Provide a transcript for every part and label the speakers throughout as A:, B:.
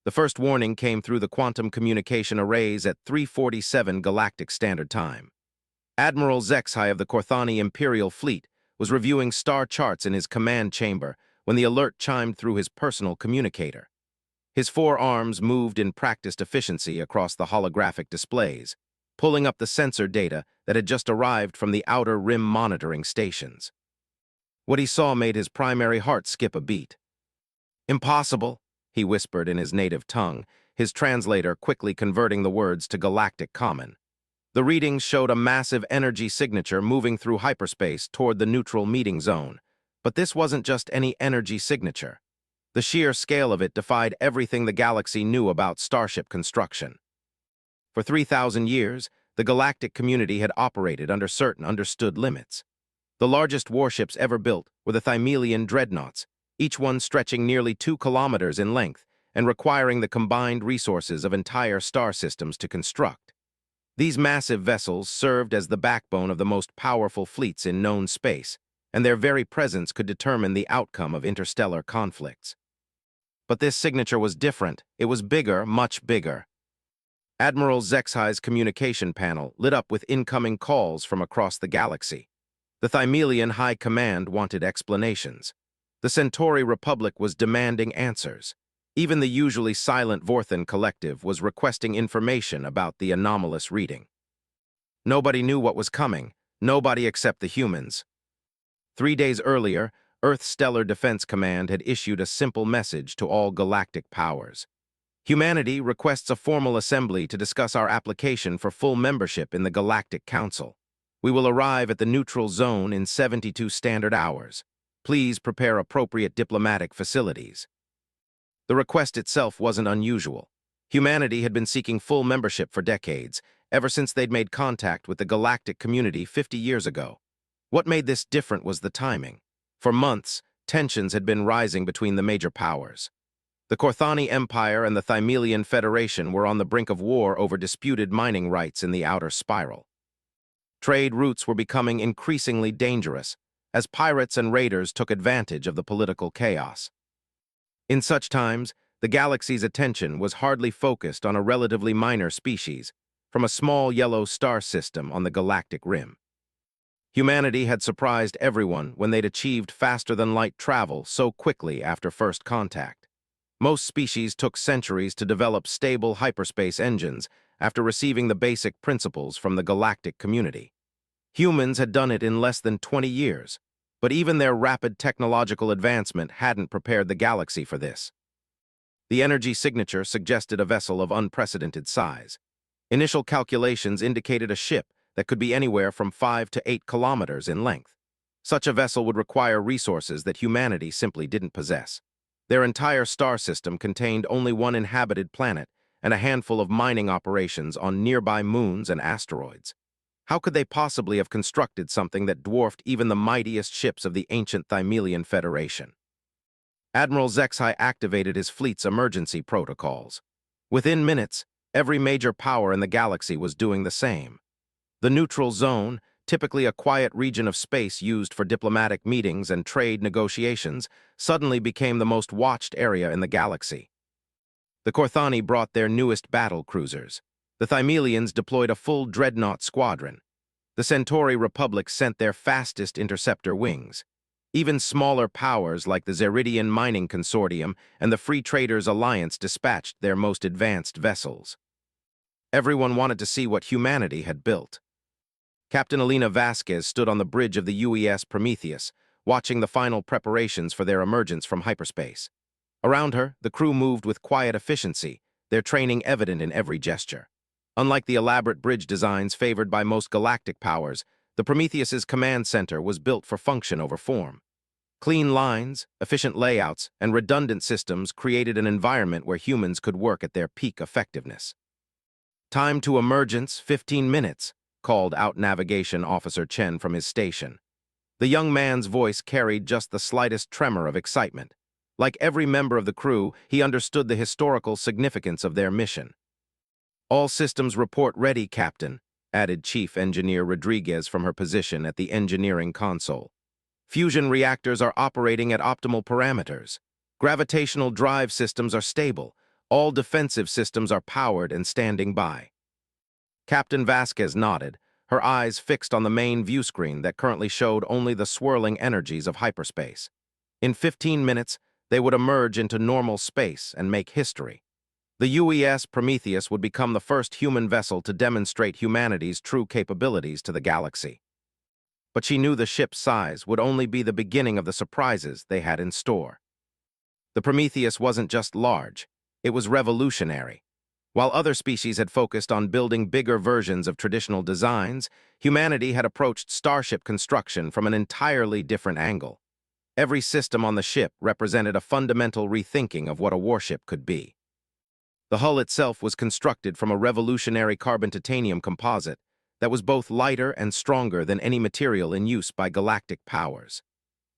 A: The first warning came through the quantum communication arrays at 3:47 Galactic Standard Time. Admiral Zexhai of the Korthani Imperial Fleet was reviewing star charts in his command chamber when the alert chimed through his personal communicator. His four arms moved in practiced efficiency across the holographic displays, pulling up the sensor data that had just arrived from the outer rim monitoring stations. What he saw made his primary heart skip a beat. "Impossible," he whispered in his native tongue, his translator quickly converting the words to Galactic Common. The readings showed a massive energy signature moving through hyperspace toward the neutral meeting zone. But this wasn't just any energy signature. The sheer scale of it defied everything the galaxy knew about starship construction. For 3,000 years, the galactic community had operated under certain understood limits. The largest warships ever built were the Thymelian dreadnoughts, each one stretching nearly 2 kilometers in length and requiring the combined resources of entire star systems to construct. These massive vessels served as the backbone of the most powerful fleets in known space, and their very presence could determine the outcome of interstellar conflicts. But this signature was different. It was bigger, much bigger. Admiral Zexhai's communication panel lit up with incoming calls from across the galaxy. The Thymelian High Command wanted explanations. The Centauri Republic was demanding answers. Even the usually silent Vorthan Collective was requesting information about the anomalous reading. Nobody knew what was coming, nobody except the humans. 3 days earlier, Earth's Stellar Defense Command had issued a simple message to all galactic powers. Humanity requests a formal assembly to discuss our application for full membership in the Galactic Council. We will arrive at the neutral zone in 72 standard hours. Please prepare appropriate diplomatic facilities. The request itself wasn't unusual. Humanity had been seeking full membership for decades, ever since they'd made contact with the galactic community 50 years ago. What made this different was the timing. For months, tensions had been rising between the major powers. The Korthani Empire and the Thymelian Federation were on the brink of war over disputed mining rights in the outer spiral. Trade routes were becoming increasingly dangerous, as pirates and raiders took advantage of the political chaos. In such times, the galaxy's attention was hardly focused on a relatively minor species from a small yellow star system on the galactic rim. Humanity had surprised everyone when they'd achieved faster-than-light travel so quickly after first contact. Most species took centuries to develop stable hyperspace engines after receiving the basic principles from the galactic community. Humans had done it in less than 20 years, but even their rapid technological advancement hadn't prepared the galaxy for this. The energy signature suggested a vessel of unprecedented size. Initial calculations indicated a ship that could be anywhere from 5 to 8 kilometers in length. Such a vessel would require resources that humanity simply didn't possess. Their entire star system contained only one inhabited planet and a handful of mining operations on nearby moons and asteroids. How could they possibly have constructed something that dwarfed even the mightiest ships of the ancient Thymelian Federation? Admiral Zexhai activated his fleet's emergency protocols. Within minutes, every major power in the galaxy was doing the same. The neutral zone, typically a quiet region of space used for diplomatic meetings and trade negotiations, suddenly became the most watched area in the galaxy. The Korthani brought their newest battle cruisers. The Thymelians deployed a full dreadnought squadron. The Centauri Republic sent their fastest interceptor wings. Even smaller powers like the Zeridian Mining Consortium and the Free Traders Alliance dispatched their most advanced vessels. Everyone wanted to see what humanity had built. Captain Elena Vasquez stood on the bridge of the UES Prometheus, watching the final preparations for their emergence from hyperspace. Around her, the crew moved with quiet efficiency, their training evident in every gesture. Unlike the elaborate bridge designs favored by most galactic powers, the Prometheus's command center was built for function over form. Clean lines, efficient layouts, and redundant systems created an environment where humans could work at their peak effectiveness. "Time to emergence, 15 minutes, called out Navigation Officer Chen from his station. The young man's voice carried just the slightest tremor of excitement. Like every member of the crew, he understood the historical significance of their mission. "All systems report ready, Captain," added Chief Engineer Rodriguez from her position at the engineering console. "Fusion reactors are operating at optimal parameters. Gravitational drive systems are stable. All defensive systems are powered and standing by. Captain Vasquez nodded, her eyes fixed on the main view screen that currently showed only the swirling energies of hyperspace. In 15 minutes, they would emerge into normal space and make history. The UES Prometheus would become the first human vessel to demonstrate humanity's true capabilities to the galaxy. But she knew the ship's size would only be the beginning of the surprises they had in store. The Prometheus wasn't just large, it was revolutionary. While other species had focused on building bigger versions of traditional designs, humanity had approached starship construction from an entirely different angle. Every system on the ship represented a fundamental rethinking of what a warship could be. The hull itself was constructed from a revolutionary carbon-titanium composite that was both lighter and stronger than any material in use by galactic powers.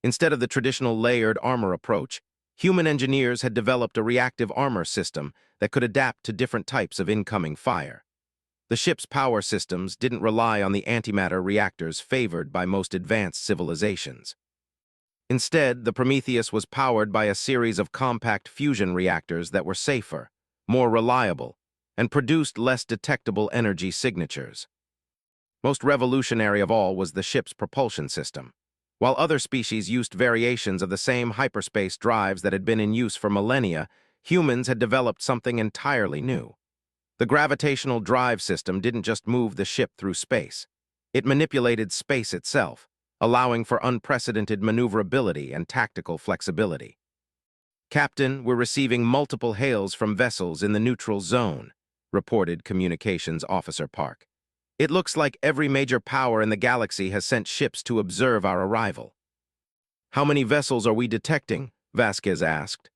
A: Instead of the traditional layered armor approach, human engineers had developed a reactive armor system that could adapt to different types of incoming fire. The ship's power systems didn't rely on the antimatter reactors favored by most advanced civilizations. Instead, the Prometheus was powered by a series of compact fusion reactors that were safer, more reliable, and produced less detectable energy signatures. Most revolutionary of all was the ship's propulsion system. While other species used variations of the same hyperspace drives that had been in use for millennia, humans had developed something entirely new. The gravitational drive system didn't just move the ship through space. It manipulated space itself, allowing for unprecedented maneuverability and tactical flexibility. "Captain, we're receiving multiple hails from vessels in the neutral zone," reported Communications Officer Park. "It looks like every major power in the galaxy has sent ships to observe our arrival." "How many vessels are we detecting?" Vasquez asked.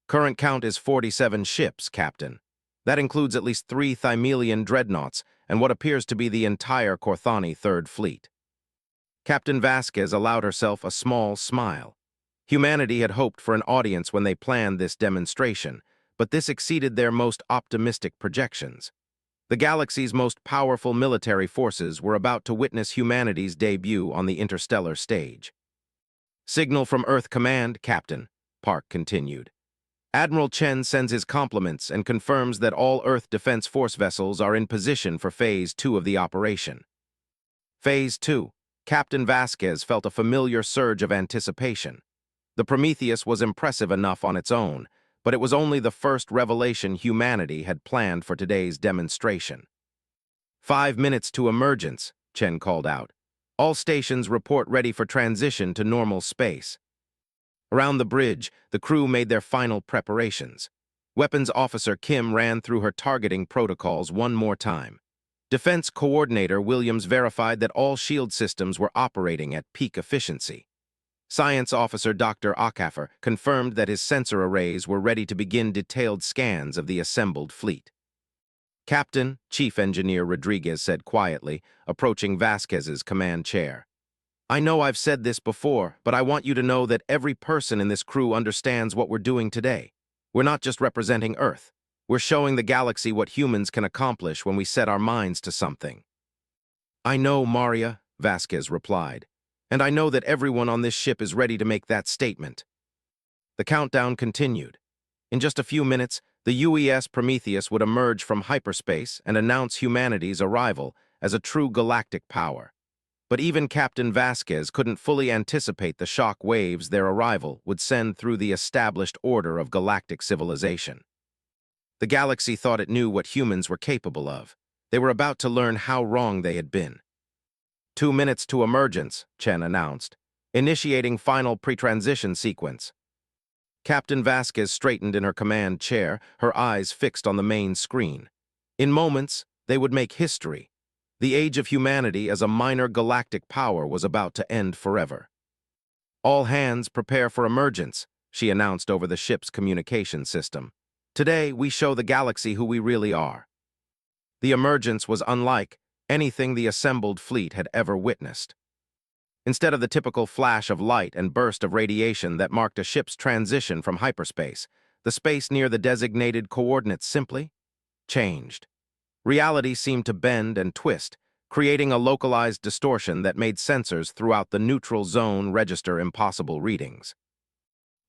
A: "Current count is 47 ships, Captain. That includes at least 3 Thymelian dreadnoughts and what appears to be the entire Corthani Third Fleet." Captain Vasquez allowed herself a small smile. Humanity had hoped for an audience when they planned this demonstration, but this exceeded their most optimistic projections. The galaxy's most powerful military forces were about to witness humanity's debut on the interstellar stage. "Signal from Earth Command, Captain," Park continued. "Admiral Chen sends his compliments and confirms that all Earth Defense Force vessels are in position for Phase 2 of the operation." Phase 2. Captain Vasquez felt a familiar surge of anticipation. The Prometheus was impressive enough on its own, but it was only the first revelation humanity had planned for today's demonstration. "5 minutes to emergence," Chen called out. "All stations report ready for transition to normal space." Around the bridge, the crew made their final preparations. Weapons Officer Kim ran through her targeting protocols one more time. Defense Coordinator Williams verified that all shield systems were operating at peak efficiency. Science Officer Dr. Acaffer confirmed that his sensor arrays were ready to begin detailed scans of the assembled fleet. "Captain," Chief Engineer Rodriguez said quietly, approaching Vasquez's command chair. "I know I've said this before, but I want you to know that every person in this crew understands what we're doing today. We're not just representing Earth. We're showing the galaxy what humans can accomplish when we set our minds to something." "I know, Maria," Vasquez replied. "And I know that everyone on this ship is ready to make that statement." The countdown continued. In just a few minutes, the UES Prometheus would emerge from hyperspace and announce humanity's arrival as a true galactic power. But even Captain Vasquez couldn't fully anticipate the shock waves their arrival would send through the established order of galactic civilization. The galaxy thought it knew what humans were capable of. They were about to learn how wrong they had been. 2 minutes to emergence," Chen announced, initiating final pre-transition sequence. Captain Vasquez straightened in her command chair, her eyes fixed on the main screen. In moments, they would make history. The age of humanity as a minor galactic power was about to end forever. "All hands prepare for emergence," she announced over the ship's communication system. "Today, we show the galaxy who we really are." The emergence was unlike anything the assembled fleet had ever witnessed. Instead of the typical flash of light and burst of radiation that marked a ship's transition from hyperspace, the space near the designated coordinates simply changed. Reality seemed to bend and twist, creating a localized distortion that made sensors throughout the neutral zone register impossible readings.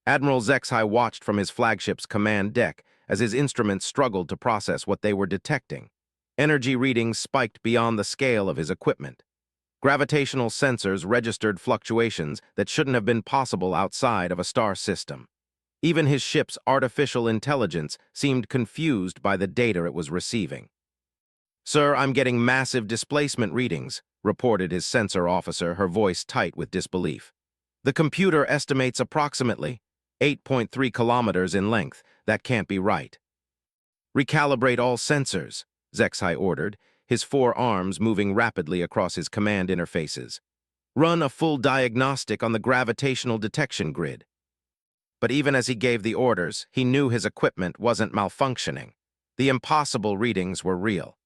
A: Admiral HFY watched from his flagship's command deck as his instruments struggled to process what they were detecting. Energy readings spiked beyond the scale of his equipment. Gravitational sensors registered fluctuations that shouldn't have been possible outside of a star system. Even his ship's artificial intelligence seemed confused by the data it was receiving. "Sir, I'm getting massive displacement readings," reported his sensor officer, her voice tight with disbelief. "The computer estimates approximately 8.3 kilometers in length. That can't be right." "Recalibrate all sensors," Zexai ordered, his four arms moving rapidly across his command interfaces. "Run a full diagnostic on the gravitational detection grid." But even as he gave the orders, he knew his equipment wasn't malfunctioning. The impossible readings were real.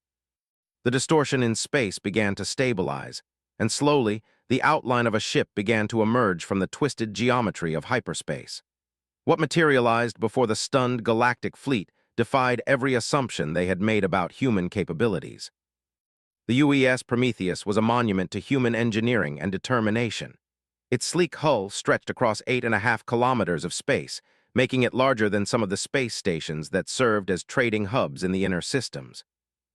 A: The distortion in space began to stabilize, and slowly, the outline of a ship began to emerge from the twisted geometry of hyperspace. What materialized before the stunned galactic fleet defied every assumption they had made about human capabilities. The UES Prometheus was a monument to human engineering and determination. Its sleek hull stretched across 8.5 kilometers of space, making it larger than some of the space stations that served as trading hubs in the inner systems.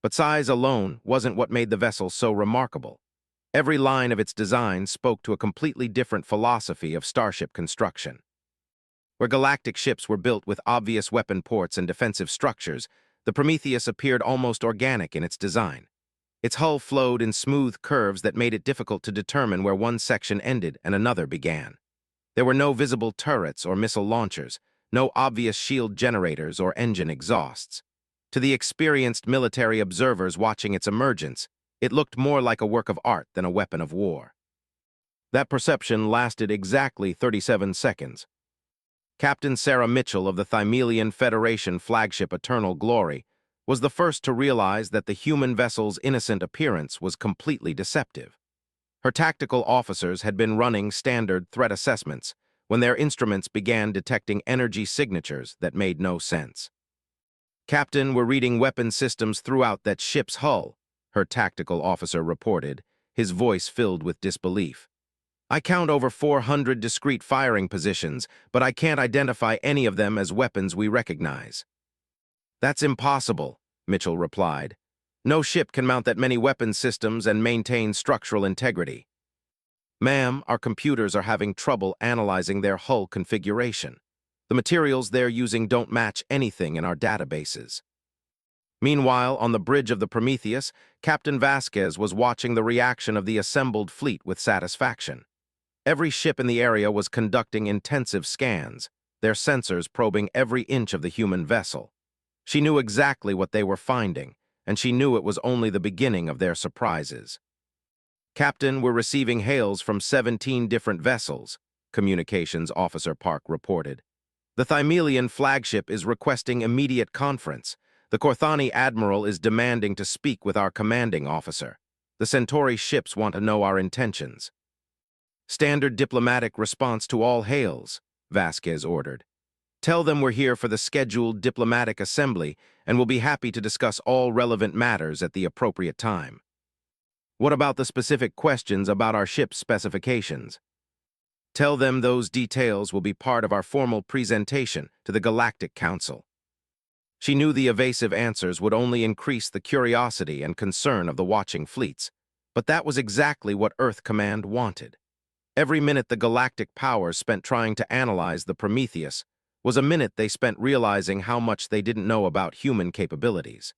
A: But size alone wasn't what made the vessel so remarkable. Every line of its design spoke to a completely different philosophy of starship construction. Where galactic ships were built with obvious weapon ports and defensive structures, the Prometheus appeared almost organic in its design. Its hull flowed in smooth curves that made it difficult to determine where one section ended and another began. There were no visible turrets or missile launchers, no obvious shield generators or engine exhausts. To the experienced military observers watching its emergence, it looked more like a work of art than a weapon of war. That perception lasted exactly 37 seconds. Captain Sarah Mitchell of the Thymelian Federation flagship Eternal Glory was the first to realize that the human vessel's innocent appearance was completely deceptive. Her tactical officers had been running standard threat assessments when their instruments began detecting energy signatures that made no sense. "Captain, we're reading weapon systems throughout that ship's hull," her tactical officer reported, his voice filled with disbelief. "I count over 400 discrete firing positions, but I can't identify any of them as weapons we recognize." "That's impossible," Mitchell replied. "No ship can mount that many weapon systems and maintain structural integrity." "Ma'am, our computers are having trouble analyzing their hull configuration. The materials they're using don't match anything in our databases." Meanwhile, on the bridge of the Prometheus, Captain Vasquez was watching the reaction of the assembled fleet with satisfaction. Every ship in the area was conducting intensive scans, their sensors probing every inch of the human vessel. She knew exactly what they were finding, and she knew it was only the beginning of their surprises. "Captain, we're receiving hails from 17 different vessels," Communications Officer Park reported. "The Thymelian flagship is requesting immediate conference. The Corthani Admiral is demanding to speak with our commanding officer. The Centauri ships want to know our intentions." "Standard diplomatic response to all hails," Vasquez ordered. "Tell them we're here for the scheduled diplomatic assembly and will be happy to discuss all relevant matters at the appropriate time." "What about the specific questions about our ship's specifications?" "Tell them those details will be part of our formal presentation to the Galactic Council." She knew the evasive answers would only increase the curiosity and concern of the watching fleets, but that was exactly what Earth Command wanted. Every minute the galactic powers spent trying to analyze the Prometheus was a minute they spent realizing how much they didn't know about human capabilities.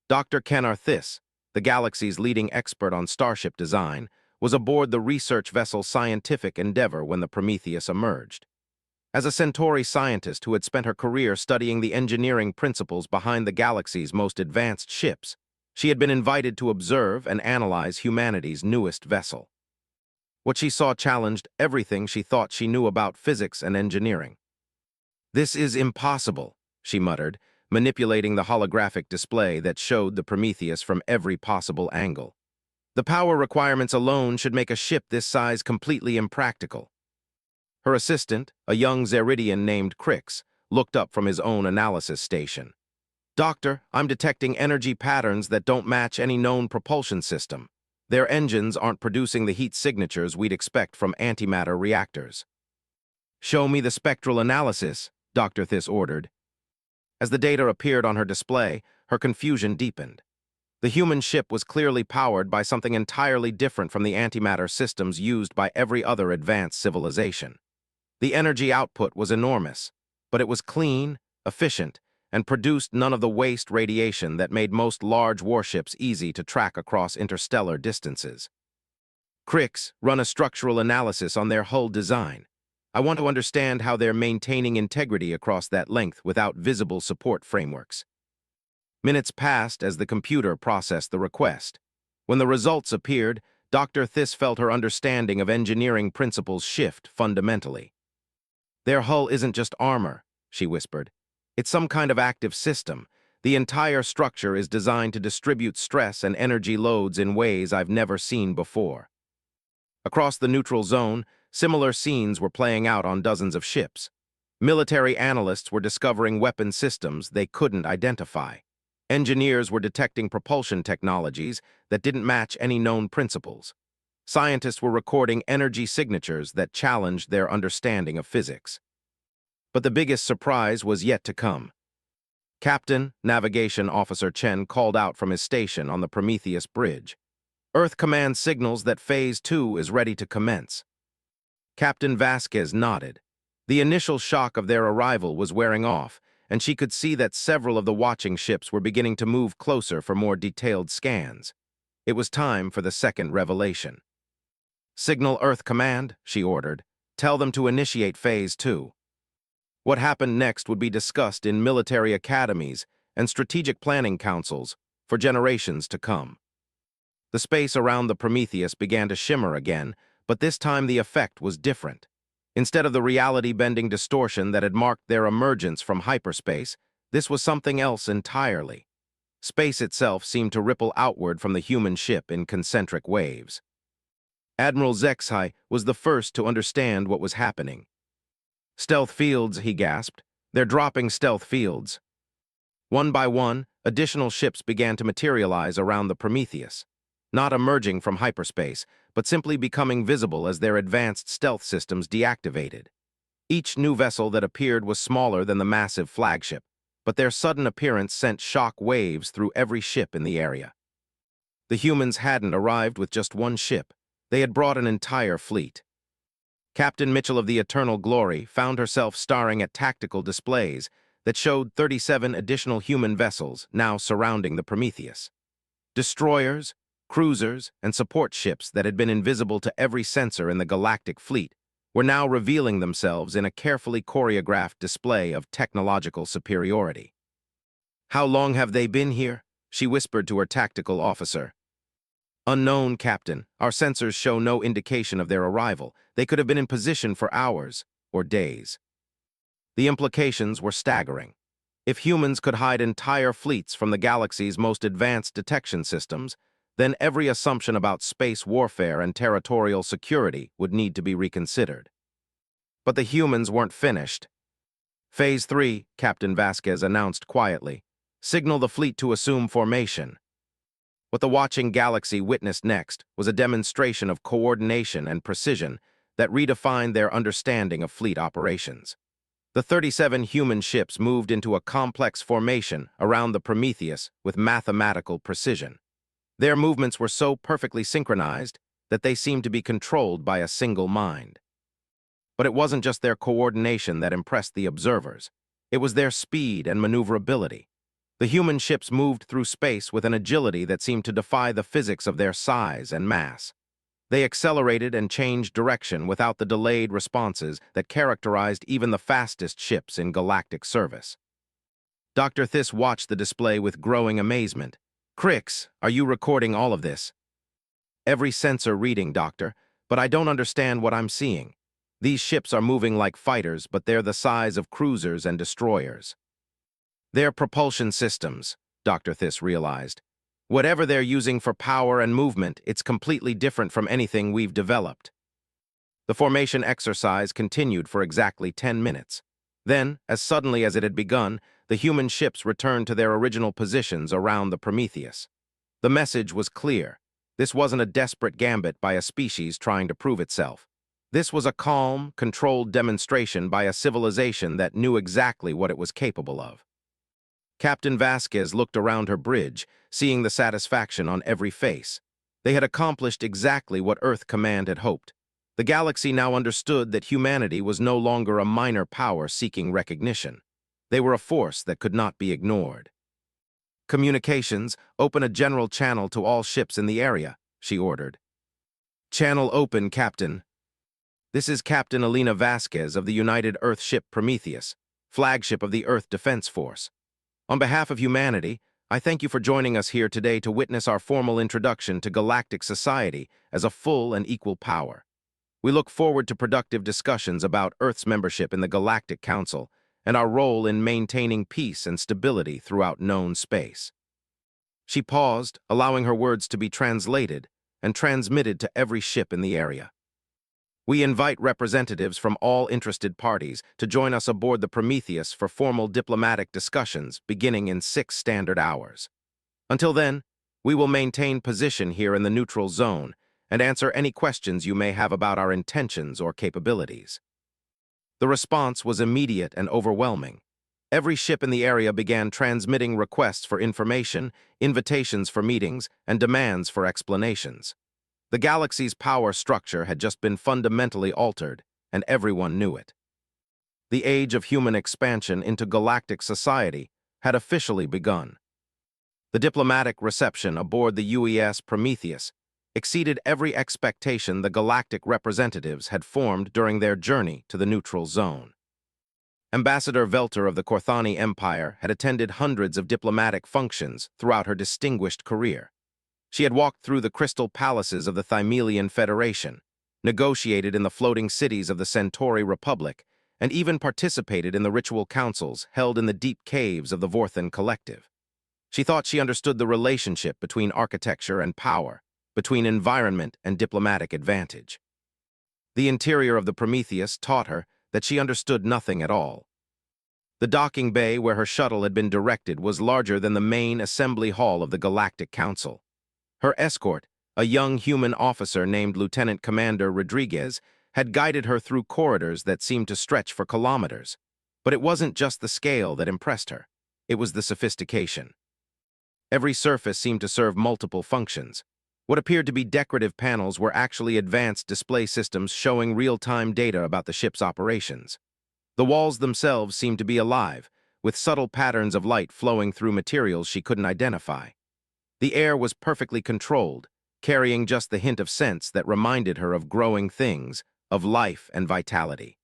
A: Dr. Ken Arthis, the galaxy's leading expert on starship design, was aboard the research vessel Scientific Endeavor when the Prometheus emerged. As a Centauri scientist who had spent her career studying the engineering principles behind the galaxy's most advanced ships, she had been invited to observe and analyze humanity's newest vessel. What she saw challenged everything she thought she knew about physics and engineering. "This is impossible," she muttered, manipulating the holographic display that showed the Prometheus from every possible angle. "The power requirements alone should make a ship this size completely impractical." Her assistant, a young Zeridian named Crix, looked up from his own analysis station. "Doctor, I'm detecting energy patterns that don't match any known propulsion system. Their engines aren't producing the heat signatures we'd expect from antimatter reactors." "Show me the spectral analysis," Dr. This ordered. As the data appeared on her display, her confusion deepened. The human ship was clearly powered by something entirely different from the antimatter systems used by every other advanced civilization. The energy output was enormous, but it was clean, efficient, and produced none of the waste radiation that made most large warships easy to track across interstellar distances. Crix run a structural analysis on their hull design. I want to understand how they're maintaining integrity across that length without visible support frameworks. Minutes passed as the computer processed the request. When the results appeared, Dr. Thiss felt her understanding of engineering principles shift fundamentally. "Their hull isn't just armor," she whispered. "It's some kind of active system. The entire structure is designed to distribute stress and energy loads in ways I've never seen before." Across the neutral zone, similar scenes were playing out on dozens of ships. Military analysts were discovering weapon systems they couldn't identify. Engineers were detecting propulsion technologies that didn't match any known principles. Scientists were recording energy signatures that challenged their understanding of physics. But the biggest surprise was yet to come. Captain Navigation Officer Chen called out from his station on the Prometheus Bridge. "Earth Command signals that Phase 2 is ready to commence." Captain Vasquez nodded. The initial shock of their arrival was wearing off, and she could see that several of the watching ships were beginning to move closer for more detailed scans. It was time for the second revelation. "Signal Earth Command," she ordered. "Tell them to initiate Phase 2. What happened next would be discussed in military academies and strategic planning councils for generations to come. The space around the Prometheus began to shimmer again, but this time the effect was different. Instead of the reality-bending distortion that had marked their emergence from hyperspace, this was something else entirely. Space itself seemed to ripple outward from the human ship in concentric waves. Admiral Zexhai was the first to understand what was happening. "Stealth fields," he gasped. "They're dropping stealth fields." One by one, additional ships began to materialize around the Prometheus, not emerging from hyperspace, but simply becoming visible as their advanced stealth systems deactivated. Each new vessel that appeared was smaller than the massive flagship, but their sudden appearance sent shock waves through every ship in the area. The humans hadn't arrived with just one ship. They had brought an entire fleet. Captain Mitchell of the Eternal Glory found herself staring at tactical displays that showed 37 additional human vessels now surrounding the Prometheus. Destroyers, cruisers, and support ships that had been invisible to every sensor in the galactic fleet were now revealing themselves in a carefully choreographed display of technological superiority. "How long have they been here?" she whispered to her tactical officer. "Unknown, Captain. Our sensors show no indication of their arrival. They could have been in position for hours or days." The implications were staggering. If humans could hide entire fleets from the galaxy's most advanced detection systems, then every assumption about space warfare and territorial security would need to be reconsidered. But the humans weren't finished. "Phase 3, Captain Vasquez announced quietly. "Signal the fleet to assume formation." What the watching galaxy witnessed next was a demonstration of coordination and precision that redefined their understanding of fleet operations. The 37 human ships moved into a complex formation around the Prometheus with mathematical precision. Their movements were so perfectly synchronized that they seemed to be controlled by a single mind. But it wasn't just their coordination that impressed the observers. It was their speed and maneuverability. The human ships moved through space with an agility that seemed to defy the physics of their size and mass. They accelerated and changed direction without the delayed responses that characterized even the fastest ships in galactic service. Dr. Thiss watched the display with growing amazement. "Crix, are you recording all of this?" "Every sensor reading, Doctor, but I don't understand what I'm seeing. These ships are moving like fighters, but they're the size of cruisers and destroyers." "They're propulsion systems," Dr. Thiss realized. "Whatever they're using for power and movement, it's completely different from anything we've developed." The formation exercise continued for exactly 10 minutes. Then, as suddenly as it had begun, the human ships returned to their original positions around the Prometheus. The message was clear. This wasn't a desperate gambit by a species trying to prove itself. This was a calm, controlled demonstration by a civilization that knew exactly what it was capable of. Captain Vasquez looked around her bridge, seeing the satisfaction on every face. They had accomplished exactly what Earth Command had hoped. The galaxy now understood that humanity was no longer a minor power seeking recognition. They were a force that could not be ignored. "Communications, open a general channel to all ships in the area," she ordered. "Channel open, Captain." "This is Captain Elena Vasquez of the United Earth ship Prometheus, flagship of the Earth Defense Force. On behalf of humanity, I thank you for joining us here today to witness our formal introduction to galactic society as a full and equal power. We look forward to productive discussions about Earth's membership in the Galactic Council and our role in maintaining peace and stability throughout known space." She paused, allowing her words to be translated and transmitted to every ship in the area. "We invite representatives from all interested parties to join us aboard the Prometheus for formal diplomatic discussions beginning in 6 standard hours. Until then, we will maintain position here in the neutral zone and answer any questions you may have about our intentions or capabilities." The response was immediate and overwhelming. Every ship in the area began transmitting requests for information, invitations for meetings, and demands for explanations. The galaxy's power structure had just been fundamentally altered, and everyone knew it. The age of human expansion into galactic society had officially begun. The diplomatic reception aboard the UES Prometheus exceeded every expectation the galactic representatives had formed during their journey to the neutral zone. Ambassador Velter of the Korthani Empire had attended hundreds of diplomatic functions throughout her distinguished career. She had walked through the crystal palaces of the Thymelian Federation, negotiated in the floating cities of the Centauri Republic, and even participated in the ritual councils held in the deep caves of the Vorthan Collective. She thought she understood the relationship between architecture and power, between environment and diplomatic advantage. The interior of the Prometheus taught her that she understood nothing at all. The docking bay where her shuttle had been directed was larger than the main assembly hall of the Galactic Council. Her escort, a young human officer named Lieutenant Commander Rodriguez, had guided her through corridors that seemed to stretch for kilometers. But it wasn't just the scale that impressed her. It was the sophistication. Every surface seemed to serve multiple functions. What appeared to be decorative panels were actually advanced display systems showing real-time data about the ship's operations. The walls themselves seemed to be alive, with subtle patterns of light flowing through materials she couldn't identify. The air was perfectly controlled, carrying just the hint of sense that reminded her of growing things, of life and vitality.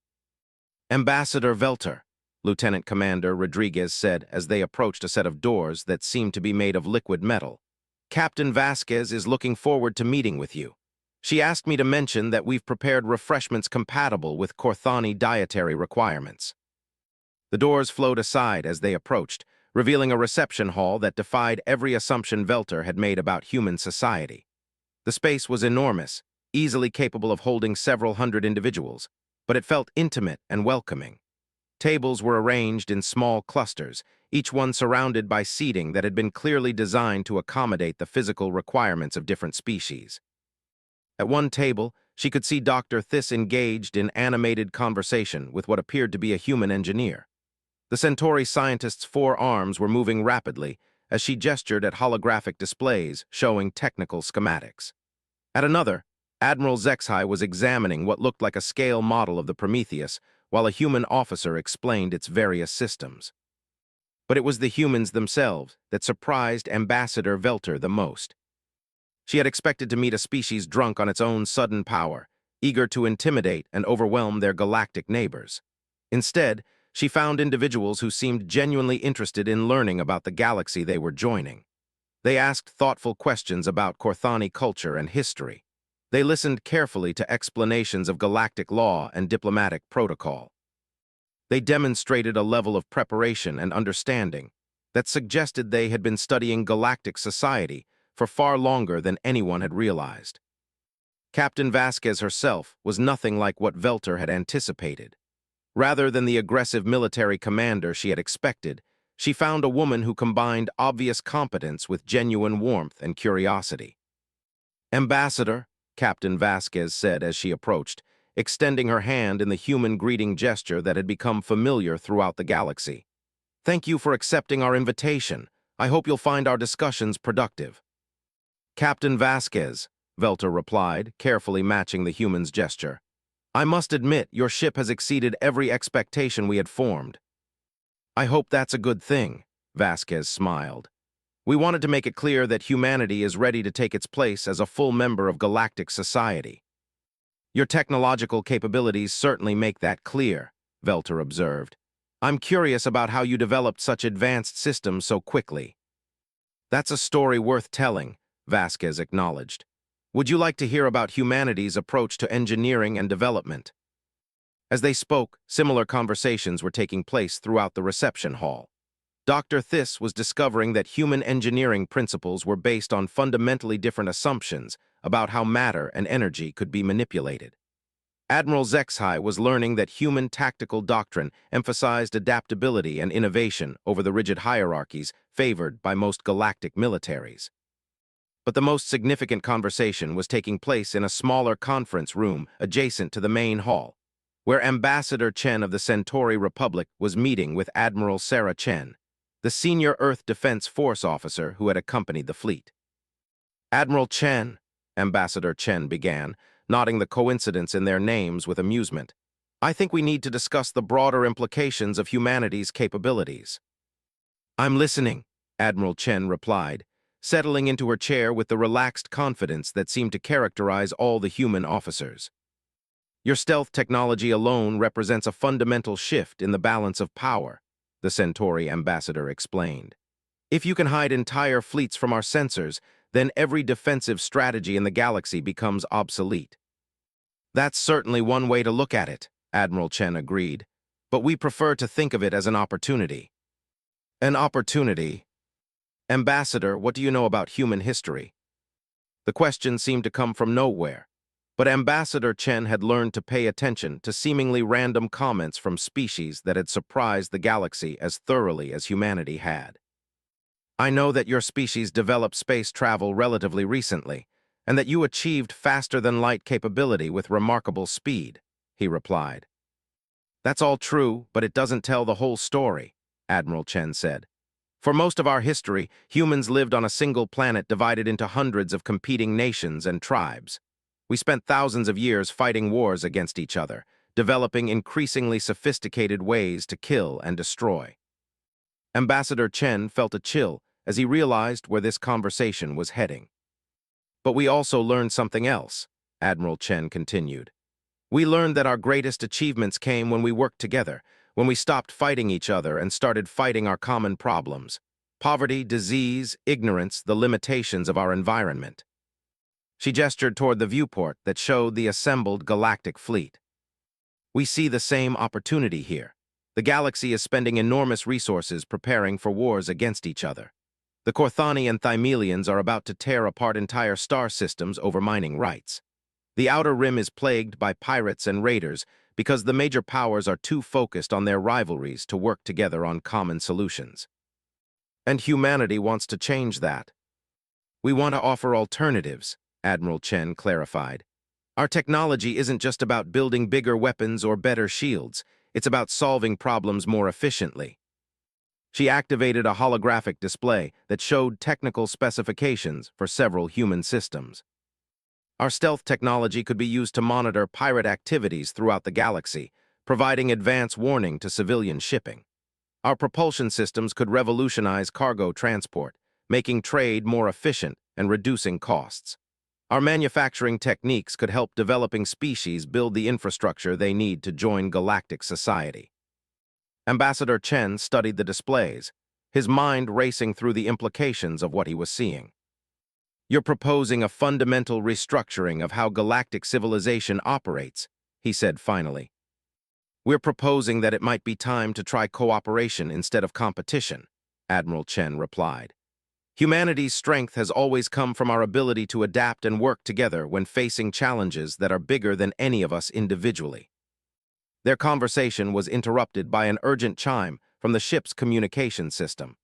A: "Ambassador Velter," Lieutenant Commander Rodriguez said as they approached a set of doors that seemed to be made of liquid metal. "Captain Vasquez is looking forward to meeting with you. She asked me to mention that we've prepared refreshments compatible with Korthani dietary requirements." The doors flowed aside as they approached, revealing a reception hall that defied every assumption Velter had made about human society. The space was enormous, easily capable of holding several hundred individuals, but it felt intimate and welcoming. Tables were arranged in small clusters, each one surrounded by seating that had been clearly designed to accommodate the physical requirements of different species. At one table, she could see Dr. Thiss engaged in animated conversation with what appeared to be a human engineer. The Centauri scientist's 4 arms were moving rapidly as she gestured at holographic displays showing technical schematics. At another, Admiral Zexhai was examining what looked like a scale model of the Prometheus, while a human officer explained its various systems. But it was the humans themselves that surprised Ambassador Velter the most. She had expected to meet a species drunk on its own sudden power, eager to intimidate and overwhelm their galactic neighbors. Instead, she found individuals who seemed genuinely interested in learning about the galaxy they were joining. They asked thoughtful questions about Korthani culture and history. They listened carefully to explanations of galactic law and diplomatic protocol. They demonstrated a level of preparation and understanding that suggested they had been studying galactic society for far longer than anyone had realized. Captain Vasquez herself was nothing like what Velter had anticipated. Rather than the aggressive military commander she had expected, she found a woman who combined obvious competence with genuine warmth and curiosity. "Ambassador," Captain Vasquez said as she approached, extending her hand in the human greeting gesture that had become familiar throughout the galaxy. Thank you for accepting our invitation. I hope you'll find our discussions productive. Captain Vasquez, Velter replied, carefully matching the human's gesture. I must admit, your ship has exceeded every expectation we had formed. I hope that's a good thing, Vasquez smiled. We wanted to make it clear that humanity is ready to take its place as a full member of galactic society. Your technological capabilities certainly make that clear, Velter observed. I'm curious about how you developed such advanced systems so quickly. That's a story worth telling, Vasquez acknowledged. Would you like to hear about humanity's approach to engineering and development? As they spoke, similar conversations were taking place throughout the reception hall. Dr. Thiss was discovering that human engineering principles were based on fundamentally different assumptions about how matter and energy could be manipulated. Admiral Zexhai was learning that human tactical doctrine emphasized adaptability and innovation over the rigid hierarchies favored by most galactic militaries. But the most significant conversation was taking place in a smaller conference room adjacent to the main hall, where Ambassador Chen of the Centauri Republic was meeting with Admiral Sarah Chen, the senior Earth Defense Force officer who had accompanied the fleet. Admiral Chen, Ambassador Chen began, noting the coincidence in their names with amusement. I think we need to discuss the broader implications of humanity's capabilities. I'm listening, Admiral Chen replied, settling into her chair with the relaxed confidence that seemed to characterize all the human officers. Your stealth technology alone represents a fundamental shift in the balance of power, the Centauri ambassador explained. If you can hide entire fleets from our sensors, then every defensive strategy in the galaxy becomes obsolete. That's certainly one way to look at it, Admiral Chen agreed, but we prefer to think of it as an opportunity. An opportunity? Ambassador, what do you know about human history? The question seemed to come from nowhere, but Ambassador Chen had learned to pay attention to seemingly random comments from species that had surprised the galaxy as thoroughly as humanity had. I know that your species developed space travel relatively recently, and that you achieved faster-than-light capability with remarkable speed, he replied. That's all true, but it doesn't tell the whole story, Admiral Chen said. For most of our history, humans lived on a single planet divided into hundreds of competing nations and tribes. We spent thousands of years fighting wars against each other, developing increasingly sophisticated ways to kill and destroy. Ambassador Chen felt a chill as he realized where this conversation was heading. But we also learned something else, Admiral Chen continued. We learned that our greatest achievements came when we worked together, when we stopped fighting each other and started fighting our common problems: poverty, disease, ignorance, the limitations of our environment. She gestured toward the viewport that showed the assembled galactic fleet. We see the same opportunity here. The galaxy is spending enormous resources preparing for wars against each other. The Corthani and Thymelians are about to tear apart entire star systems over mining rights. The Outer Rim is plagued by pirates and raiders because the major powers are too focused on their rivalries to work together on common solutions. And humanity wants to change that. We want to offer alternatives, Admiral Chen clarified. Our technology isn't just about building bigger weapons or better shields, it's about solving problems more efficiently. She activated a holographic display that showed technical specifications for several human systems. Our stealth technology could be used to monitor pirate activities throughout the galaxy, providing advance warning to civilian shipping. Our propulsion systems could revolutionize cargo transport, making trade more efficient and reducing costs. Our manufacturing techniques could help developing species build the infrastructure they need to join galactic society. Ambassador Chen studied the displays, his mind racing through the implications of what he was seeing. You're proposing a fundamental restructuring of how galactic civilization operates, he said finally. We're proposing that it might be time to try cooperation instead of competition, Admiral Chen replied. Humanity's strength has always come from our ability to adapt and work together when facing challenges that are bigger than any of us individually. Their conversation was interrupted by an urgent chime from the ship's communication system.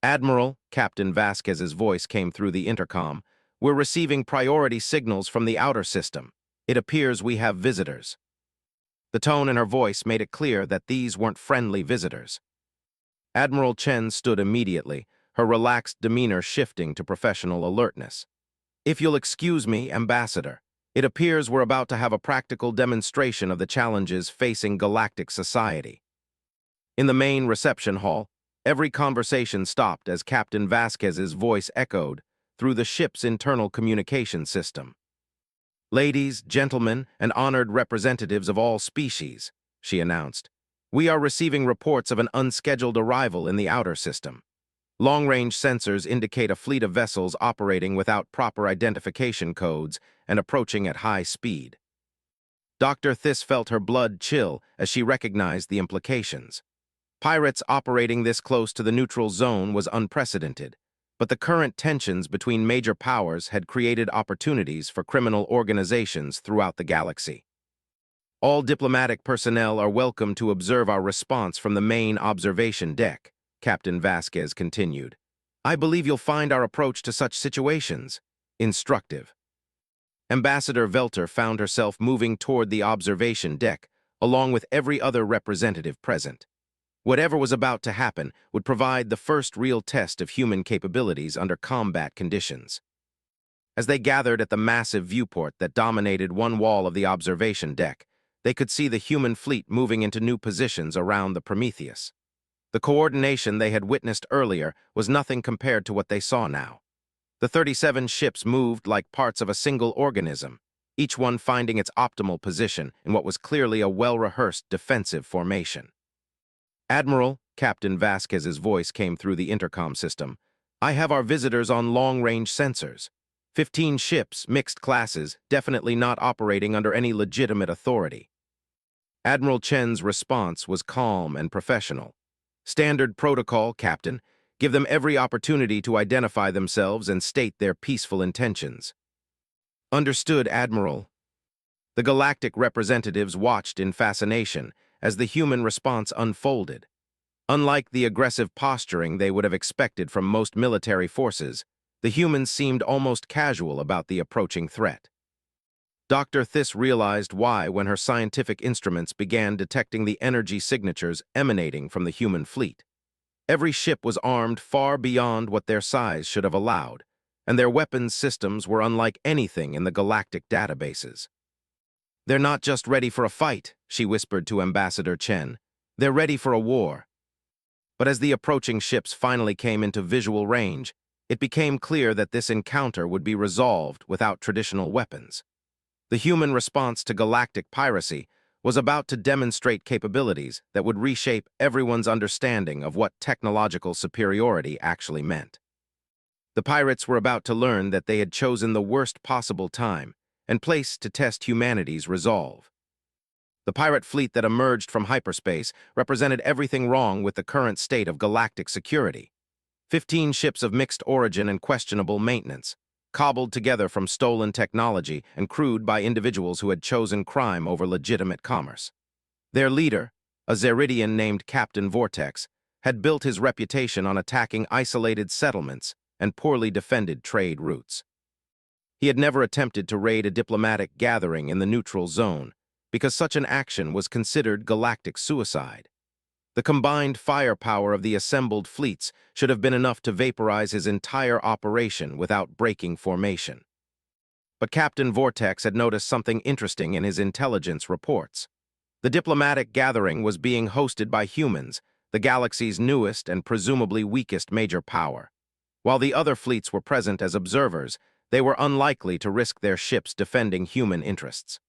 A: Admiral, Captain Vasquez's voice came through the intercom. We're receiving priority signals from the outer system. It appears we have visitors. The tone in her voice made it clear that these weren't friendly visitors. Admiral Chen stood immediately, her relaxed demeanor shifting to professional alertness. "If you'll excuse me, Ambassador, it appears we're about to have a practical demonstration of the challenges facing galactic society." In the main reception hall, every conversation stopped as Captain Vasquez's voice echoed through the ship's internal communication system. "Ladies, gentlemen, and honored representatives of all species," she announced, "we are receiving reports of an unscheduled arrival in the outer system. Long-range sensors indicate a fleet of vessels operating without proper identification codes and approaching at high speed." Dr. Thiss felt her blood chill as she recognized the implications. Pirates operating this close to the neutral zone was unprecedented, but the current tensions between major powers had created opportunities for criminal organizations throughout the galaxy. "All diplomatic personnel are welcome to observe our response from the main observation deck," Captain Vasquez continued. "I believe you'll find our approach to such situations instructive." Ambassador Velter found herself moving toward the observation deck, along with every other representative present. Whatever was about to happen would provide the first real test of human capabilities under combat conditions. As they gathered at the massive viewport that dominated one wall of the observation deck, they could see the human fleet moving into new positions around the Prometheus. The coordination they had witnessed earlier was nothing compared to what they saw now. The 37 ships moved like parts of a single organism, each one finding its optimal position in what was clearly a well-rehearsed defensive formation. "Admiral," Captain Vasquez's voice came through the intercom system, "I have our visitors on long-range sensors. 15 ships, mixed classes, definitely not operating under any legitimate authority." Admiral Chen's response was calm and professional. "Standard protocol, Captain. Give them every opportunity to identify themselves and state their peaceful intentions." "Understood, Admiral." The galactic representatives watched in fascination as the human response unfolded. Unlike the aggressive posturing they would have expected from most military forces, the humans seemed almost casual about the approaching threat. Dr. Thiss realized why when her scientific instruments began detecting the energy signatures emanating from the human fleet. Every ship was armed far beyond what their size should have allowed, and their weapons systems were unlike anything in the galactic databases. "They're not just ready for a fight," she whispered to Ambassador Chen. "They're ready for a war." But as the approaching ships finally came into visual range, it became clear that this encounter would be resolved without traditional weapons. The human response to galactic piracy was about to demonstrate capabilities that would reshape everyone's understanding of what technological superiority actually meant. The pirates were about to learn that they had chosen the worst possible time and place to test humanity's resolve. The pirate fleet that emerged from hyperspace represented everything wrong with the current state of galactic security. 15 ships of mixed origin and questionable maintenance, cobbled together from stolen technology and crewed by individuals who had chosen crime over legitimate commerce. Their leader, a Zeridian named Captain Vortex, had built his reputation on attacking isolated settlements and poorly defended trade routes. He had never attempted to raid a diplomatic gathering in the neutral zone, because such an action was considered galactic suicide. The combined firepower of the assembled fleets should have been enough to vaporize his entire operation without breaking formation. But Captain Vortex had noticed something interesting in his intelligence reports. The diplomatic gathering was being hosted by humans, the galaxy's newest and presumably weakest major power. While the other fleets were present as observers, they were unlikely to risk their ships defending human interests.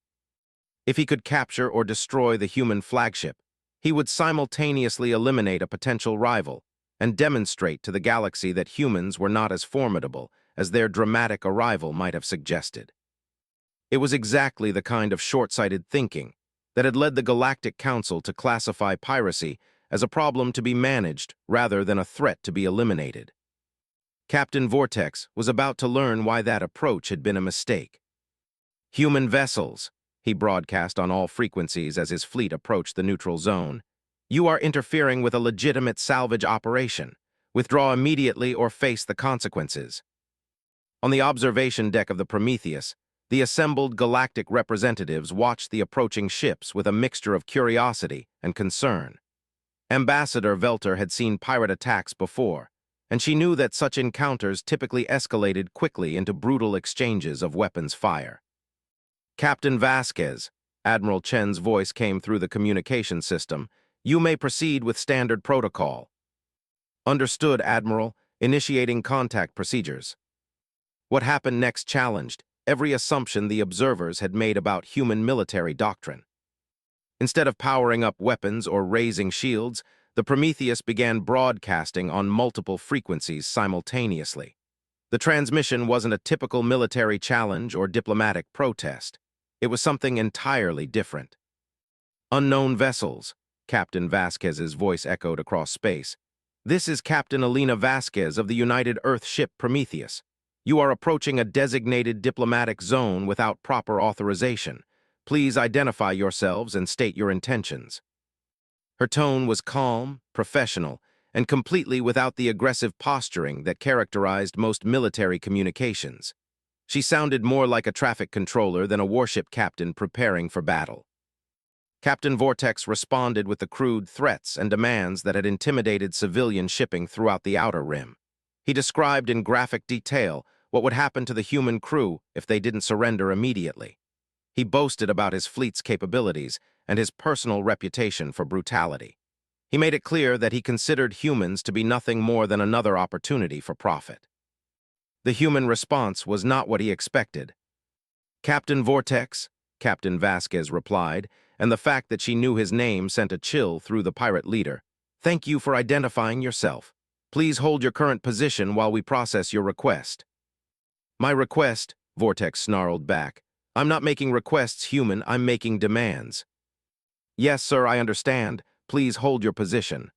A: If he could capture or destroy the human flagship, he would simultaneously eliminate a potential rival and demonstrate to the galaxy that humans were not as formidable as their dramatic arrival might have suggested. It was exactly the kind of short-sighted thinking that had led the Galactic Council to classify piracy as a problem to be managed rather than a threat to be eliminated. Captain Vortex was about to learn why that approach had been a mistake. "Human vessels," he broadcast on all frequencies as his fleet approached the neutral zone. "You are interfering with a legitimate salvage operation. Withdraw immediately or face the consequences." On the observation deck of the Prometheus, the assembled galactic representatives watched the approaching ships with a mixture of curiosity and concern. Ambassador Velter had seen pirate attacks before, and she knew that such encounters typically escalated quickly into brutal exchanges of weapons fire. Captain Vasquez, Admiral Chen's voice came through the communication system. You may proceed with standard protocol. Understood, Admiral. Initiating contact procedures. What happened next challenged every assumption the observers had made about human military doctrine. Instead of powering up weapons or raising shields, the Prometheus began broadcasting on multiple frequencies simultaneously. The transmission wasn't a typical military challenge or diplomatic protest. It was something entirely different. Unknown vessels, Captain Vasquez's voice echoed across space. This is Captain Elena Vasquez of the United Earth ship Prometheus. You are approaching a designated diplomatic zone without proper authorization. Please identify yourselves and state your intentions. Her tone was calm, professional, and completely without the aggressive posturing that characterized most military communications. She sounded more like a traffic controller than a warship captain preparing for battle. Captain Vortex responded with the crude threats and demands that had intimidated civilian shipping throughout the Outer Rim. He described in graphic detail what would happen to the human crew if they didn't surrender immediately. He boasted about his fleet's capabilities and his personal reputation for brutality. He made it clear that he considered humans to be nothing more than another opportunity for profit. The human response was not what he expected. Captain Vortex, Captain Vasquez replied, and the fact that she knew his name sent a chill through the pirate leader. Thank you for identifying yourself. Please hold your current position while we process your request. My request, Vortex snarled back. I'm not making requests, human, I'm making demands. Yes, sir, I understand. Please hold your position.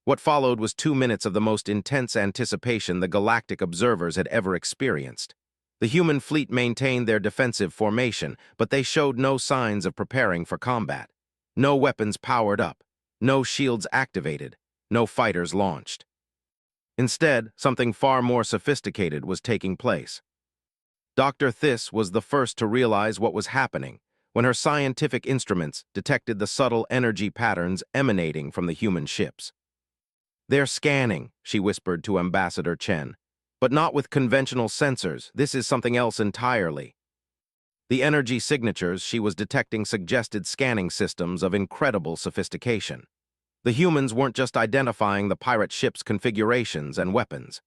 A: What followed was 2 minutes of the most intense anticipation the galactic observers had ever experienced. The human fleet maintained their defensive formation, but they showed no signs of preparing for combat. No weapons powered up, no shields activated, no fighters launched. Instead, something far more sophisticated was taking place. Dr. Thiss was the first to realize what was happening when her scientific instruments detected the subtle energy patterns emanating from the human ships. They're scanning, she whispered to Ambassador Chen. But not with conventional sensors. This is something else entirely. The energy signatures she was detecting suggested scanning systems of incredible sophistication. The humans weren't just identifying the pirate ship's configurations and weapons.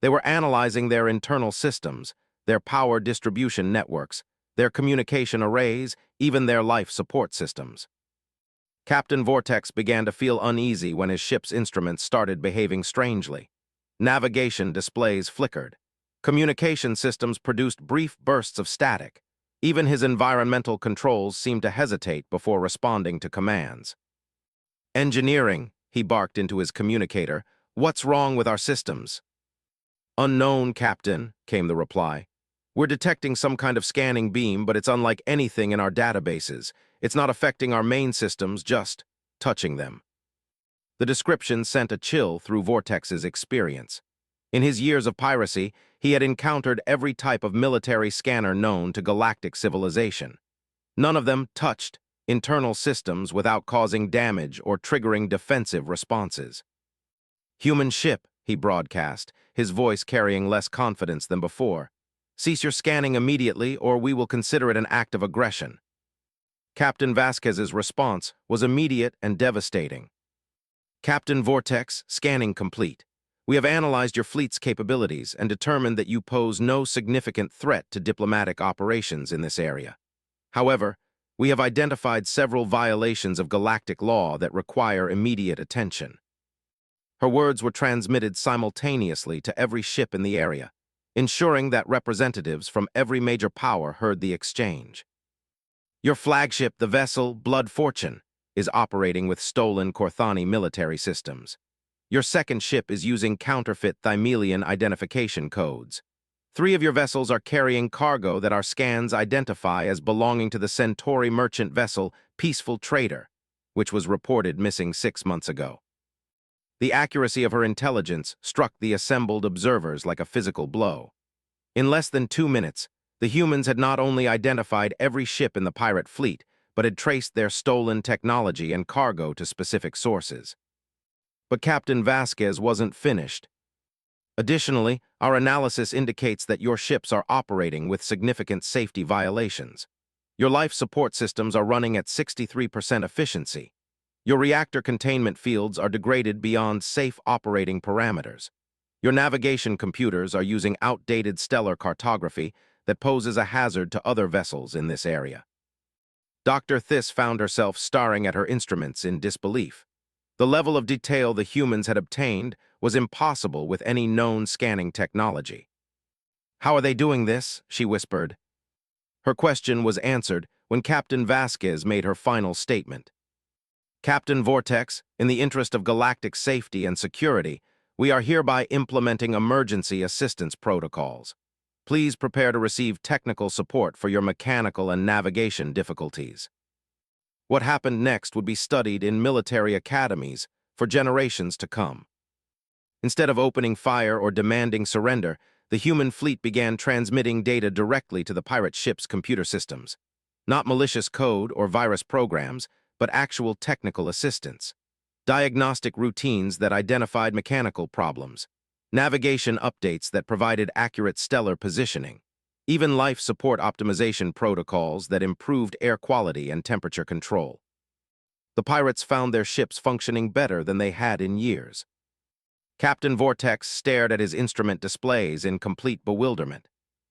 A: They were analyzing their internal systems, their power distribution networks, their communication arrays, even their life support systems. Captain Vortex began to feel uneasy when his ship's instruments started behaving strangely. Navigation displays flickered. Communication systems produced brief bursts of static. Even his environmental controls seemed to hesitate before responding to commands. Engineering, he barked into his communicator. What's wrong with our systems? Unknown, Captain, came the reply. We're detecting some kind of scanning beam, but it's unlike anything in our databases. It's not affecting our main systems, just touching them. The description sent a chill through Vortex's experience. In his years of piracy, he had encountered every type of military scanner known to galactic civilization. None of them touched internal systems without causing damage or triggering defensive responses. Human ship, he broadcast, his voice carrying less confidence than before. Cease your scanning immediately, or we will consider it an act of aggression. Captain Vasquez's response was immediate and devastating. Captain Vortex, scanning complete. We have analyzed your fleet's capabilities and determined that you pose no significant threat to diplomatic operations in this area. However, we have identified several violations of galactic law that require immediate attention. Her words were transmitted simultaneously to every ship in the area, ensuring that representatives from every major power heard the exchange. Your flagship, the vessel Blood Fortune, is operating with stolen Corthani military systems. Your second ship is using counterfeit Thymelian identification codes. 3 of your vessels are carrying cargo that our scans identify as belonging to the Centauri merchant vessel Peaceful Trader, which was reported missing 6 months ago. The accuracy of her intelligence struck the assembled observers like a physical blow. In less than 2 minutes, the humans had not only identified every ship in the pirate fleet, but had traced their stolen technology and cargo to specific sources. But Captain Vasquez wasn't finished. Additionally, our analysis indicates that your ships are operating with significant safety violations. Your life support systems are running at 63% efficiency. Your reactor containment fields are degraded beyond safe operating parameters. Your navigation computers are using outdated stellar cartography that poses a hazard to other vessels in this area. Dr. Thiss found herself staring at her instruments in disbelief. The level of detail the humans had obtained was impossible with any known scanning technology. "How are they doing this?" she whispered. Her question was answered when Captain Vasquez made her final statement. "Captain Vortex, in the interest of galactic safety and security, we are hereby implementing emergency assistance protocols. Please prepare to receive technical support for your mechanical and navigation difficulties." What happened next would be studied in military academies for generations to come. Instead of opening fire or demanding surrender, the human fleet began transmitting data directly to the pirate ship's computer systems. Not malicious code or virus programs, but actual technical assistance. Diagnostic routines that identified mechanical problems. Navigation updates that provided accurate stellar positioning. Even life support optimization protocols that improved air quality and temperature control. The pirates found their ships functioning better than they had in years. Captain Vortex stared at his instrument displays in complete bewilderment.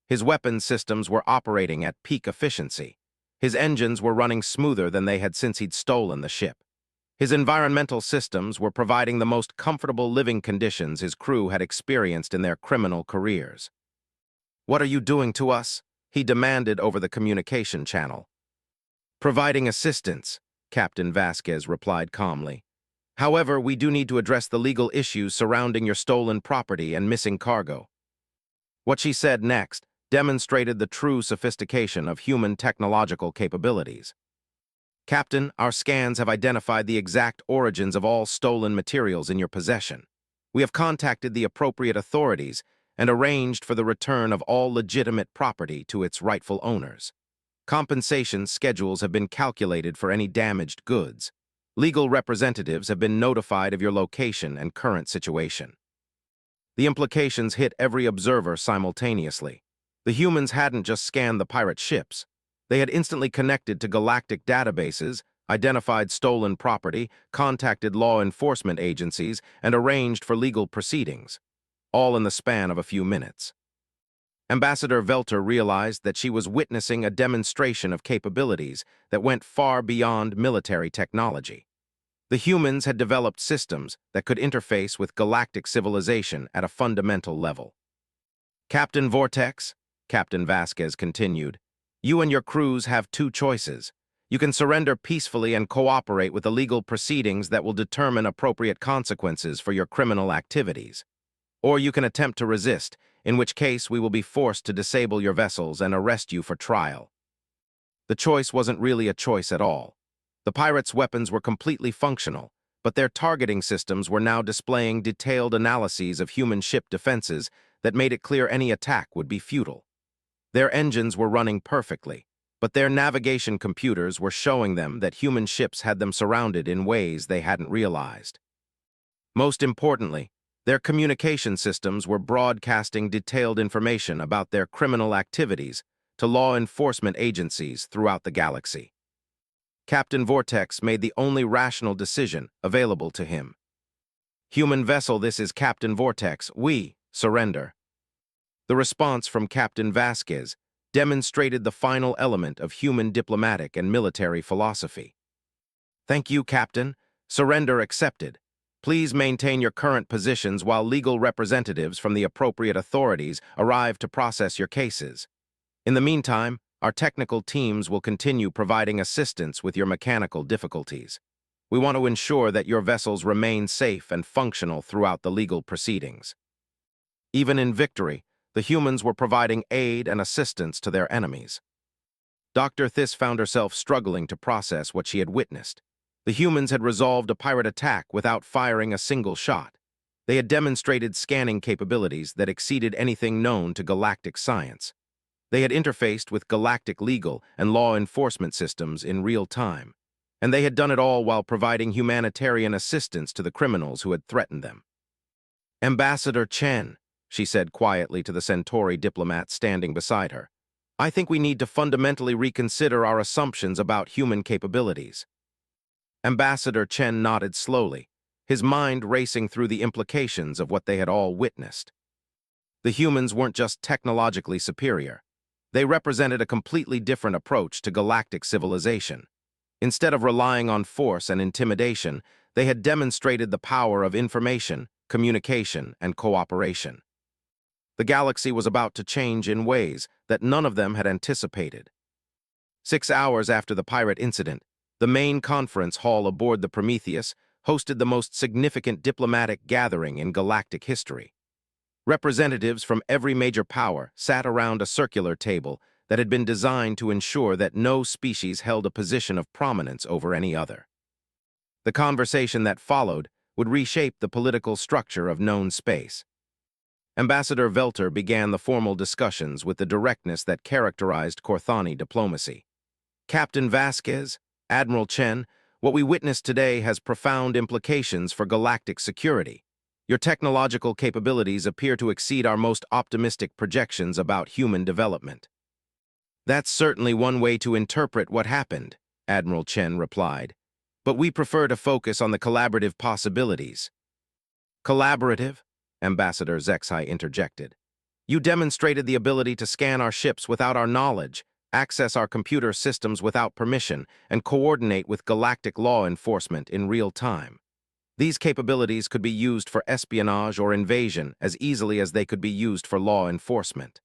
A: His weapons systems were operating at peak efficiency. His engines were running smoother than they had since he'd stolen the ship. His environmental systems were providing the most comfortable living conditions his crew had experienced in their criminal careers. "What are you doing to us?" he demanded over the communication channel. "Providing assistance," Captain Vasquez replied calmly. "However, we do need to address the legal issues surrounding your stolen property and missing cargo." What she said next demonstrated the true sophistication of human technological capabilities. "Captain, our scans have identified the exact origins of all stolen materials in your possession. We have contacted the appropriate authorities and arranged for the return of all legitimate property to its rightful owners. Compensation schedules have been calculated for any damaged goods. Legal representatives have been notified of your location and current situation." The implications hit every observer simultaneously. The humans hadn't just scanned the pirate ships. They had instantly connected to galactic databases, identified stolen property, contacted law enforcement agencies, and arranged for legal proceedings, all in the span of a few minutes. Ambassador Velter realized that she was witnessing a demonstration of capabilities that went far beyond military technology. The humans had developed systems that could interface with galactic civilization at a fundamental level. "Captain Vortex," Captain Vasquez continued, "you and your crews have two choices. You can surrender peacefully and cooperate with the legal proceedings that will determine appropriate consequences for your criminal activities. Or you can attempt to resist, in which case we will be forced to disable your vessels and arrest you for trial." The choice wasn't really a choice at all. The pirates' weapons were completely functional, but their targeting systems were now displaying detailed analyses of human ship defenses that made it clear any attack would be futile. Their engines were running perfectly, but their navigation computers were showing them that human ships had them surrounded in ways they hadn't realized. Most importantly, their communication systems were broadcasting detailed information about their criminal activities to law enforcement agencies throughout the galaxy. Captain Vortex made the only rational decision available to him. "Human vessel, this is Captain Vortex. We surrender." The response from Captain Vasquez demonstrated the final element of human diplomatic and military philosophy. "Thank you, Captain. Surrender accepted. Please maintain your current positions while legal representatives from the appropriate authorities arrive to process your cases. In the meantime, our technical teams will continue providing assistance with your mechanical difficulties. We want to ensure that your vessels remain safe and functional throughout the legal proceedings." Even in victory, the humans were providing aid and assistance to their enemies. Dr. Thiss found herself struggling to process what she had witnessed. The humans had resolved a pirate attack without firing a single shot. They had demonstrated scanning capabilities that exceeded anything known to galactic science. They had interfaced with galactic legal and law enforcement systems in real time. And they had done it all while providing humanitarian assistance to the criminals who had threatened them. "Ambassador Chen," she said quietly to the Centauri diplomat standing beside her, "I think we need to fundamentally reconsider our assumptions about human capabilities." Ambassador Chen nodded slowly, his mind racing through the implications of what they had all witnessed. The humans weren't just technologically superior. They represented a completely different approach to galactic civilization. Instead of relying on force and intimidation, they had demonstrated the power of information, communication, and cooperation. The galaxy was about to change in ways that none of them had anticipated. 6 hours after the pirate incident, the main conference hall aboard the Prometheus hosted the most significant diplomatic gathering in galactic history. Representatives from every major power sat around a circular table that had been designed to ensure that no species held a position of prominence over any other. The conversation that followed would reshape the political structure of known space. Ambassador Velter began the formal discussions with the directness that characterized Corthani diplomacy. "Captain Vasquez, Admiral Chen, what we witnessed today has profound implications for galactic security. Your technological capabilities appear to exceed our most optimistic projections about human development." "That's certainly one way to interpret what happened," Admiral Chen replied. "But we prefer to focus on the collaborative possibilities." "Collaborative?" Ambassador Zexai interjected. "You demonstrated the ability to scan our ships without our knowledge, access our computer systems without permission, and coordinate with galactic law enforcement in real time. These capabilities could be used for espionage or invasion as easily as they could be used for law enforcement."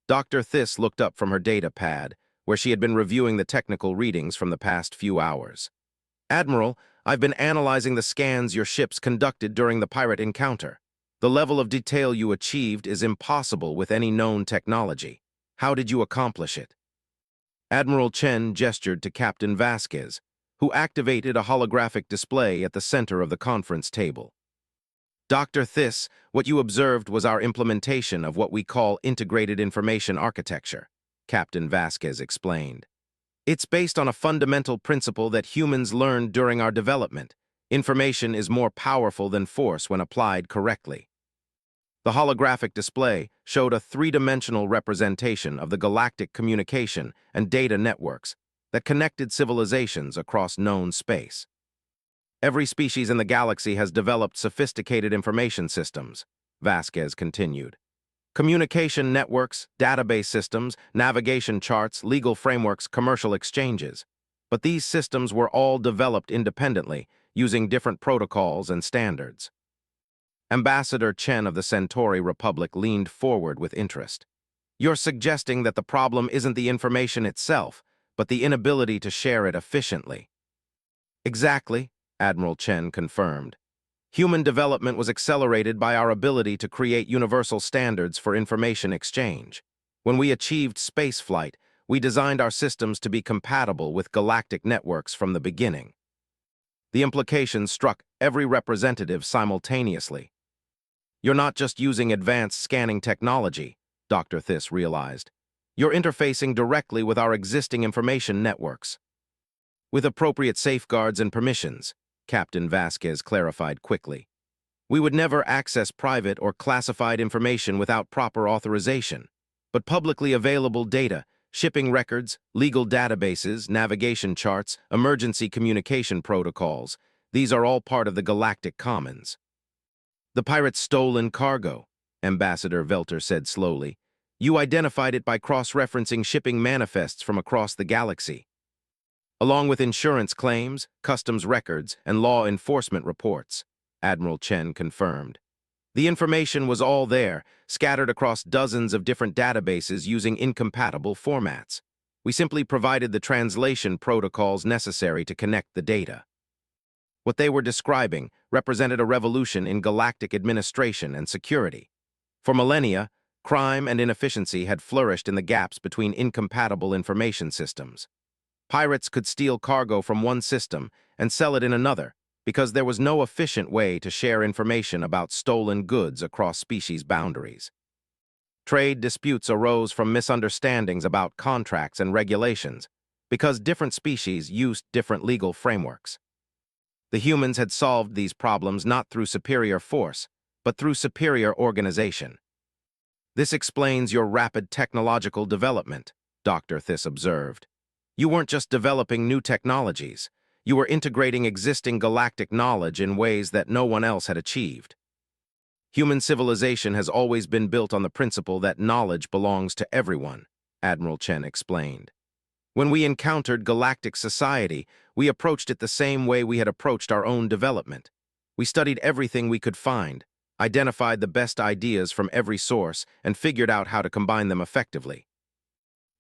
A: Dr. Thiss looked up from her data pad, where she had been reviewing the technical readings from the past few hours. "Admiral, I've been analyzing the scans your ships conducted during the pirate encounter. The level of detail you achieved is impossible with any known technology. How did you accomplish it?" Admiral Chen gestured to Captain Vasquez, who activated a holographic display at the center of the conference table. "Dr. Thiss, what you observed was our implementation of what we call integrated information architecture," Captain Vasquez explained. "It's based on a fundamental principle that humans learned during our development. Information is more powerful than force when applied correctly." The holographic display showed a three-dimensional representation of the galactic communication and data networks that connected civilizations across known space. "Every species in the galaxy has developed sophisticated information systems," Vasquez continued. "Communication networks, database systems, navigation charts, legal frameworks, commercial exchanges. But these systems were all developed independently, using different protocols and standards." Ambassador Chen of the Centauri Republic leaned forward with interest. "You're suggesting that the problem isn't the information itself, but the inability to share it efficiently." "Exactly," Admiral Chen confirmed. "Human development was accelerated by our ability to create universal standards for information exchange. When we achieved spaceflight, we designed our systems to be compatible with galactic networks from the beginning." The implications struck every representative simultaneously. "You're not just using advanced scanning technology," Dr. Thiss realized. "You're interfacing directly with our existing information networks." "With appropriate safeguards and permissions," Captain Vasquez clarified quickly. "We would never access private or classified information without proper authorization. But publicly available data, shipping records, legal databases, navigation charts, emergency communication protocols, these are all part of the galactic commons." "The pirates' stolen cargo," Ambassador Velter said slowly. "You identified it by cross-referencing shipping manifests from across the galaxy, along with insurance claims, customs records, and law enforcement reports," Admiral Chen confirmed. "The information was all there, scattered across dozens of different databases using incompatible formats. We simply provided the translation protocols necessary to connect the data." What they were describing represented a revolution in galactic administration and security. For millennia, crime and inefficiency had flourished in the gaps between incompatible information systems. Pirates could steal cargo from one system and sell it in another because there was no efficient way to share information about stolen goods across species boundaries. Trade disputes arose from misunderstandings about contracts and regulations, because different species used different legal frameworks. The humans had solved these problems not through superior force, but through superior organization. This explains your rapid technological development, Dr. Thiss observed. You weren't just developing new technologies, you were integrating existing galactic knowledge in ways that no one else had achieved. Human civilization has always been built on the principle that knowledge belongs to everyone, Admiral Chen explained. When we encountered galactic society, we approached it the same way we had approached our own development. We studied everything we could find, identified the best ideas from every source, and figured out how to combine them effectively.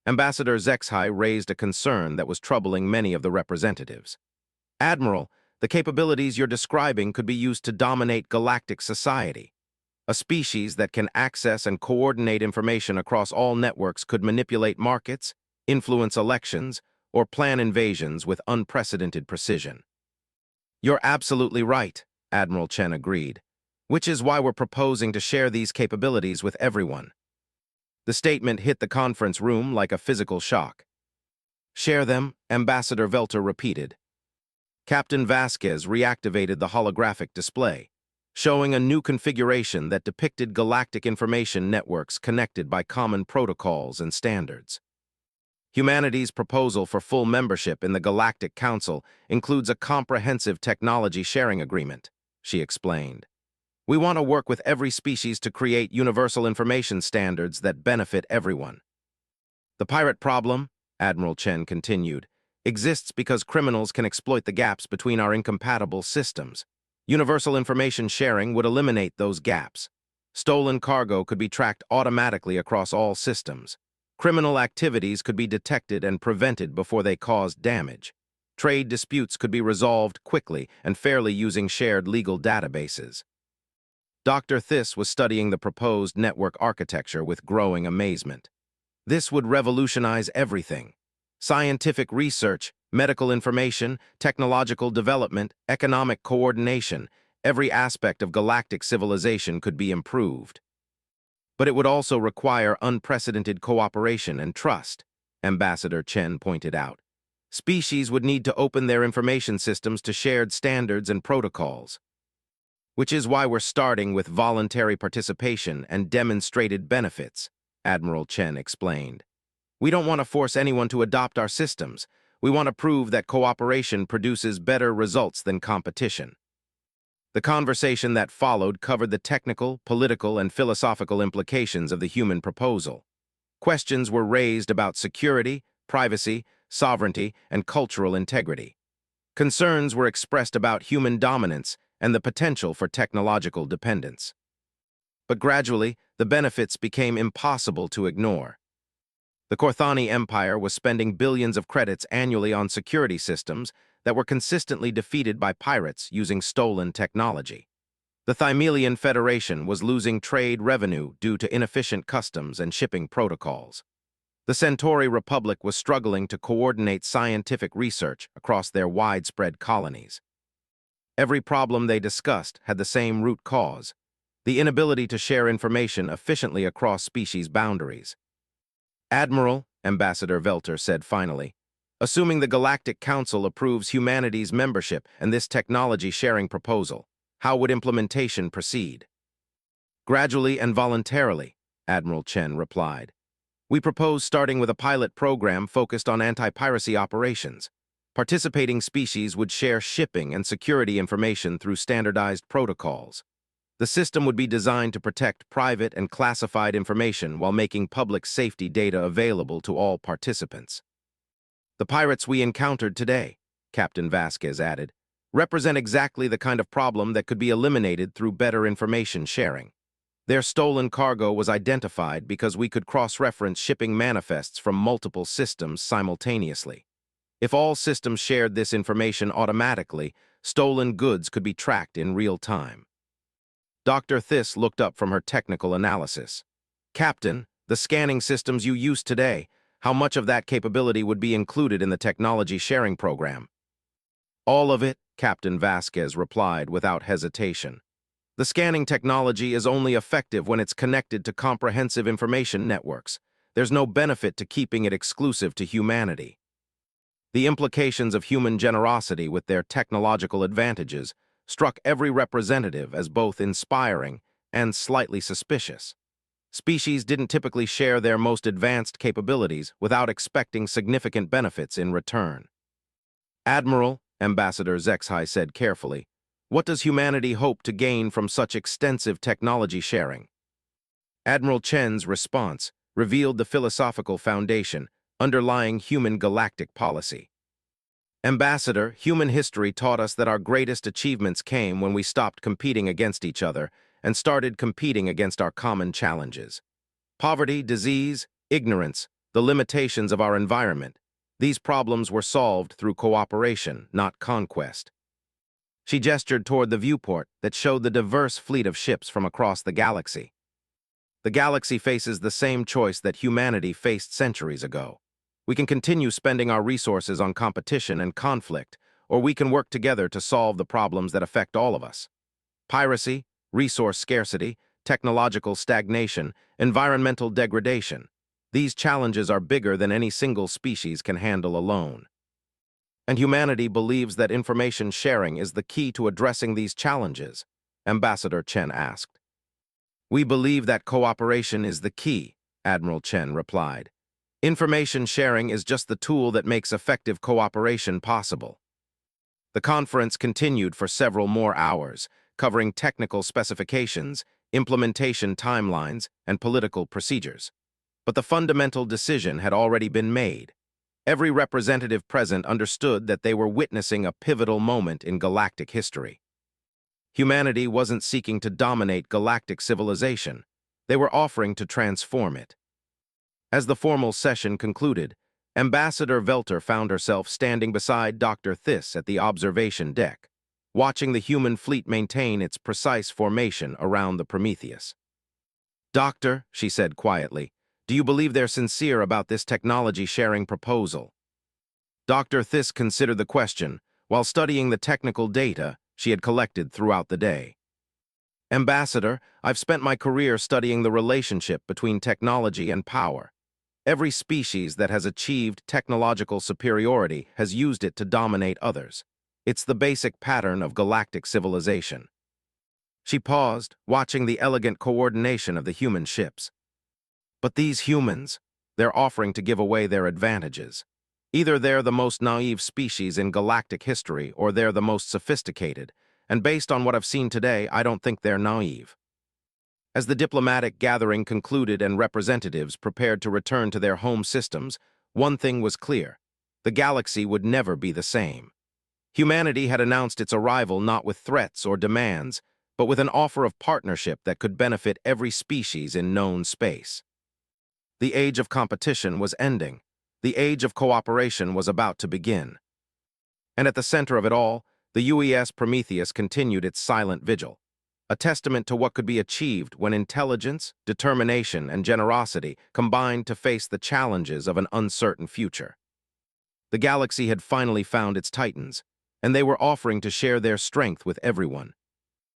A: Ambassador Zexhai raised a concern that was troubling many of the representatives. Admiral, the capabilities you're describing could be used to dominate galactic society. A species that can access and coordinate information across all networks could manipulate markets, influence elections, or plan invasions with unprecedented precision. You're absolutely right, Admiral Chen agreed, which is why we're proposing to share these capabilities with everyone. The statement hit the conference room like a physical shock. Share them, Ambassador Velter repeated. Captain Vasquez reactivated the holographic display, showing a new configuration that depicted galactic information networks connected by common protocols and standards. Humanity's proposal for full membership in the Galactic Council includes a comprehensive technology sharing agreement, she explained. We want to work with every species to create universal information standards that benefit everyone. The pirate problem, Admiral Chen continued, exists because criminals can exploit the gaps between our incompatible systems. Universal information sharing would eliminate those gaps. Stolen cargo could be tracked automatically across all systems. Criminal activities could be detected and prevented before they caused damage. Trade disputes could be resolved quickly and fairly using shared legal databases. Dr. Thiss was studying the proposed network architecture with growing amazement. This would revolutionize everything. Scientific research, medical information, technological development, economic coordination, every aspect of galactic civilization could be improved. But it would also require unprecedented cooperation and trust, Ambassador Chen pointed out. Species would need to open their information systems to shared standards and protocols. Which is why we're starting with voluntary participation and demonstrated benefits, Admiral Chen explained. We don't want to force anyone to adopt our systems. We want to prove that cooperation produces better results than competition. The conversation that followed covered the technical, political, and philosophical implications of the human proposal. Questions were raised about security, privacy, sovereignty, and cultural integrity. Concerns were expressed about human dominance and the potential for technological dependence. But gradually, the benefits became impossible to ignore. The Korthani Empire was spending billions of credits annually on security systems that were consistently defeated by pirates using stolen technology. The Thymelian Federation was losing trade revenue due to inefficient customs and shipping protocols. The Centauri Republic was struggling to coordinate scientific research across their widespread colonies. Every problem they discussed had the same root cause: the inability to share information efficiently across species boundaries. Admiral, Ambassador Velter said finally, assuming the Galactic Council approves humanity's membership and this technology-sharing proposal, how would implementation proceed? Gradually and voluntarily, Admiral Chen replied. We propose starting with a pilot program focused on anti-piracy operations. Participating species would share shipping and security information through standardized protocols. The system would be designed to protect private and classified information while making public safety data available to all participants. The pirates we encountered today, Captain Vasquez added, represent exactly the kind of problem that could be eliminated through better information sharing. Their stolen cargo was identified because we could cross-reference shipping manifests from multiple systems simultaneously. If all systems shared this information automatically, stolen goods could be tracked in real time. Dr. Thiss looked up from her technical analysis. Captain, the scanning systems you use today, how much of that capability would be included in the technology sharing program? All of it, Captain Vasquez replied without hesitation. The scanning technology is only effective when it's connected to comprehensive information networks. There's no benefit to keeping it exclusive to humanity. The implications of human generosity with their technological advantages struck every representative as both inspiring and slightly suspicious. Species didn't typically share their most advanced capabilities without expecting significant benefits in return. Admiral, Ambassador Zexhai said carefully, what does humanity hope to gain from such extensive technology sharing? Admiral Chen's response revealed the philosophical foundation underlying human galactic policy. Ambassador, human history taught us that our greatest achievements came when we stopped competing against each other and started competing against our common challenges. Poverty, disease, ignorance, the limitations of our environment. These problems were solved through cooperation, not conquest. She gestured toward the viewport that showed the diverse fleet of ships from across the galaxy. The galaxy faces the same choice that humanity faced centuries ago. We can continue spending our resources on competition and conflict, or we can work together to solve the problems that affect all of us. Piracy, resource scarcity, technological stagnation, environmental degradation. These challenges are bigger than any single species can handle alone. And humanity believes that information sharing is the key to addressing these challenges, Ambassador Chen asked. We believe that cooperation is the key, Admiral Chen replied. Information sharing is just the tool that makes effective cooperation possible. The conference continued for several more hours, covering technical specifications, implementation timelines, and political procedures. But the fundamental decision had already been made. Every representative present understood that they were witnessing a pivotal moment in galactic history. Humanity wasn't seeking to dominate galactic civilization. They were offering to transform it. As the formal session concluded, Ambassador Velter found herself standing beside Dr. Thiss at the observation deck, watching the human fleet maintain its precise formation around the Prometheus. Doctor, she said quietly, do you believe they're sincere about this technology-sharing proposal? Dr. Thiss considered the question while studying the technical data she had collected throughout the day. Ambassador, I've spent my career studying the relationship between technology and power. Every species that has achieved technological superiority has used it to dominate others. It's the basic pattern of galactic civilization. She paused, watching the elegant coordination of the human ships. But these humans, they're offering to give away their advantages. Either they're the most naive species in galactic history or they're the most sophisticated, and based on what I've seen today, I don't think they're naive. As the diplomatic gathering concluded and representatives prepared to return to their home systems, one thing was clear: the galaxy would never be the same. Humanity had announced its arrival not with threats or demands, but with an offer of partnership that could benefit every species in known space. The age of competition was ending. The age of cooperation was about to begin. And at the center of it all, the UES Prometheus continued its silent vigil, a testament to what could be achieved when intelligence, determination, and generosity combined to face the challenges of an uncertain future. The galaxy had finally found its titans, and they were offering to share their strength with everyone,